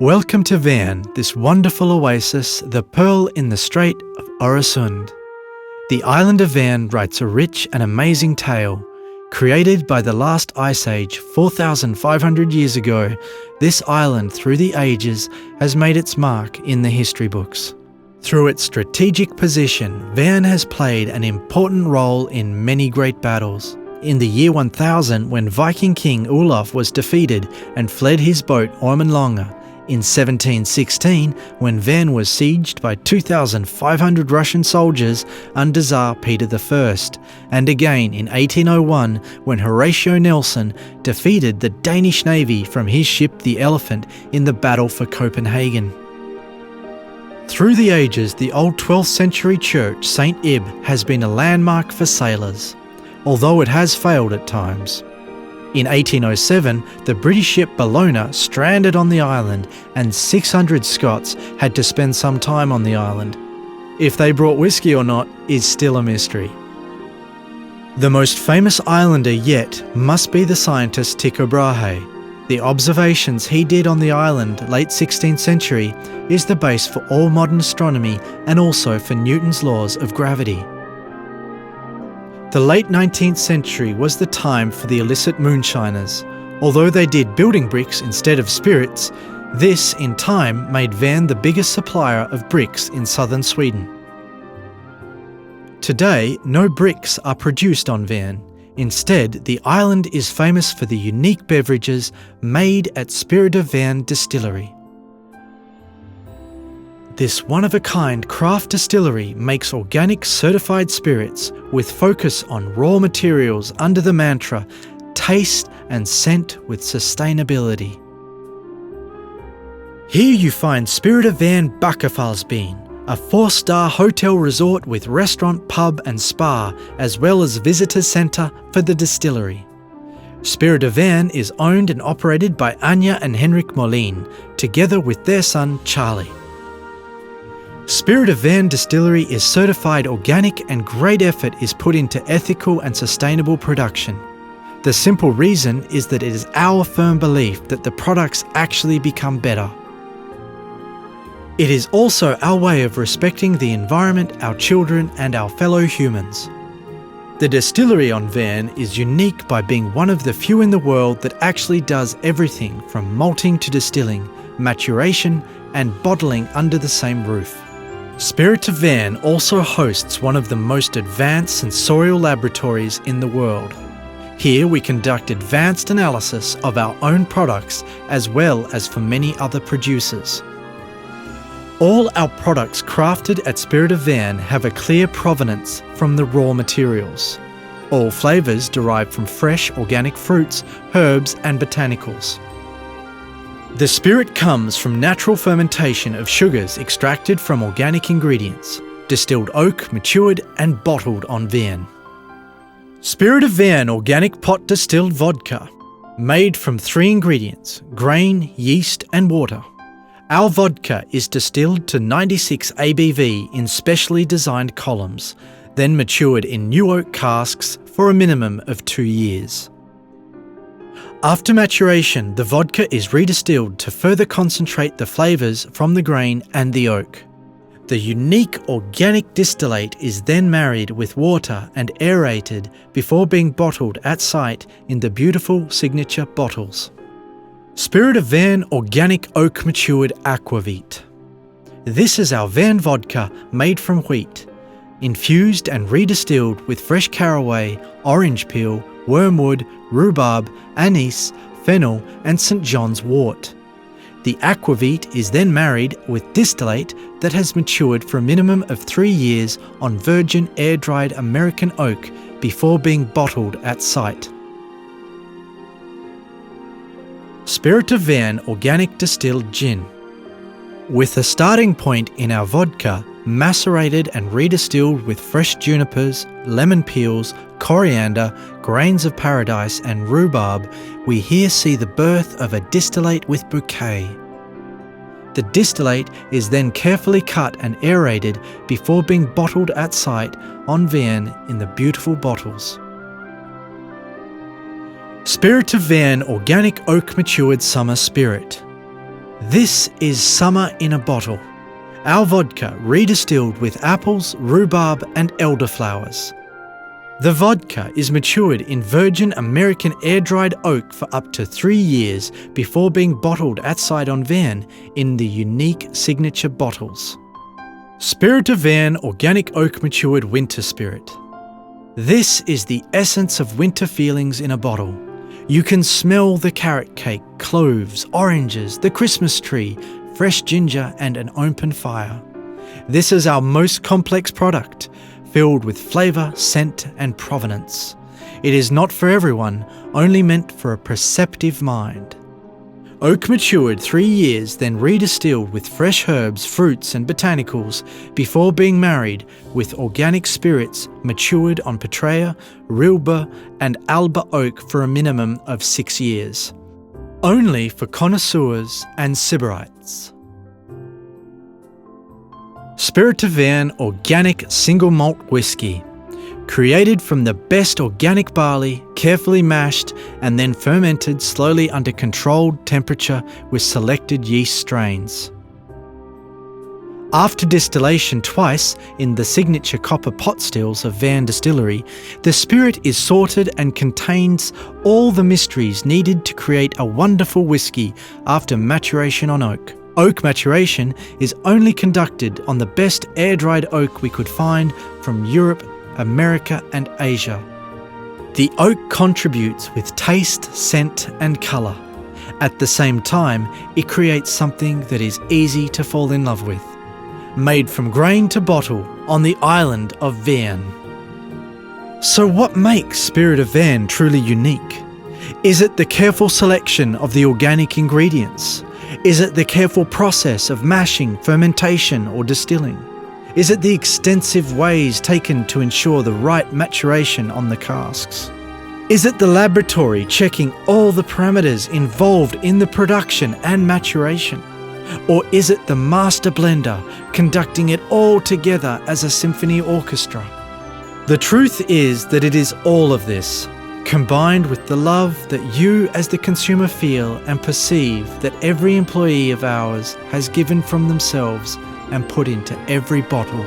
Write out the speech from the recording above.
Welcome to Hven, this wonderful oasis, the pearl in the Strait of Øresund. The island of Hven writes a rich and amazing tale. Created by the last ice age 4,500 years ago, this island through the ages has made its mark in the history books. Through its strategic position, Hven has played an important role in many great battles. In the year 1000, when Viking king Olaf was defeated and fled his boat Ormenlange, in 1716, when Hven was sieged by 2,500 Russian soldiers under Tsar Peter I, and again in 1801, when Horatio Nelson defeated the Danish navy from his ship the Elephant in the Battle for Copenhagen. Through the ages, the old 12th century church St. Ib has been a landmark for sailors, although it has failed at times. In 1807, the British ship Bellona stranded on the island and 600 Scots had to spend some time on the island. If they brought whiskey or not is still a mystery. The most famous islander yet must be the scientist Tycho Brahe. The observations he did on the island late 16th century is the base for all modern astronomy and also for Newton's laws of gravity. The late 19th century was the time for the illicit moonshiners. Although they did building bricks instead of spirits, this in time made Hven the biggest supplier of bricks in southern Sweden. Today, no bricks are produced on Hven. Instead, the island is famous for the unique beverages made at Spirit of Hven distillery. This one-of-a-kind craft distillery makes organic certified spirits with focus on raw materials under the mantra, taste and scent with sustainability. Here you find Spirit of Hven Bakkafallsbyen, a 4-star hotel resort with restaurant, pub and spa, as well as visitor centre for the distillery. Spirit of Hven is owned and operated by Anja and Henrik Molin, together with their son Charlie. Spirit of Hven Distillery is certified organic and great effort is put into ethical and sustainable production. The simple reason is that it is our firm belief that the products actually become better. It is also our way of respecting the environment, our children and our fellow humans. The distillery on Hven is unique by being one of the few in the world that actually does everything from malting to distilling, maturation and bottling under the same roof. Spirit of Hven also hosts one of the most advanced sensorial laboratories in the world. Here we conduct advanced analysis of our own products as well as for many other producers. All our products crafted at Spirit of Hven have a clear provenance from the raw materials. All flavours derive from fresh organic fruits, herbs and botanicals. The spirit comes from natural fermentation of sugars extracted from organic ingredients, distilled oak, matured and bottled on Hven. Spirit of Hven organic pot distilled vodka, made from 3 ingredients, grain, yeast and water. Our vodka is distilled to 96 ABV in specially designed columns, then matured in new oak casks for a minimum of 2 years. After maturation, the vodka is redistilled to further concentrate the flavours from the grain and the oak. The unique organic distillate is then married with water and aerated before being bottled at site in the beautiful signature bottles. Spirit of Hven Organic Oak Matured Aquavit. This is our Hven vodka made from wheat, infused and redistilled with fresh caraway, orange peel, wormwood, rhubarb, anise, fennel and St. John's wort. The aquavit is then married with distillate that has matured for a minimum of 3 years on virgin air-dried American oak before being bottled at site. Spirit of Hven Organic Distilled Gin. With a starting point in our vodka, macerated and redistilled with fresh junipers, lemon peels, coriander, grains of paradise and rhubarb, we here see the birth of a distillate with bouquet. The distillate is then carefully cut and aerated before being bottled at site on Hven in the beautiful bottles. Spirit of Hven Organic Oak Matured Summer Spirit. This is summer in a bottle. Our vodka redistilled with apples, rhubarb and elderflowers. The vodka is matured in virgin American air-dried oak for up to 3 years before being bottled at site on Hven in the unique signature bottles. Spirit of Hven Organic Oak Matured Winter Spirit. This is the essence of winter feelings in a bottle. You can smell the carrot cake, cloves, oranges, the Christmas tree, fresh ginger and an open fire. This is our most complex product, filled with flavour, scent and provenance. It is not for everyone, only meant for a perceptive mind. Oak matured 3 years, then redistilled with fresh herbs, fruits and botanicals before being married with organic spirits matured on Petraea, Rilba and Alba oak for a minimum of 6 years. Only for connoisseurs and sybarites. Spirit of Hven Organic Single Malt Whiskey. Created from the best organic barley, carefully mashed and then fermented slowly under controlled temperature with selected yeast strains. After distillation twice in the signature copper pot stills of Hven Distillery, the spirit is sorted and contains all the mysteries needed to create a wonderful whiskey after maturation on oak. Oak maturation is only conducted on the best air-dried oak we could find from Europe, America and Asia. The oak contributes with taste, scent and colour. At the same time, it creates something that is easy to fall in love with. Made from grain to bottle on the island of Hven. So what makes Spirit of Hven truly unique? Is it the careful selection of the organic ingredients? Is it the careful process of mashing, fermentation or distilling? Is it the extensive ways taken to ensure the right maturation on the casks? Is it the laboratory checking all the parameters involved in the production and maturation? Or is it the master blender conducting it all together as a symphony orchestra? The truth is that it is all of this, combined with the love that you as the consumer feel and perceive that every employee of ours has given from themselves and put into every bottle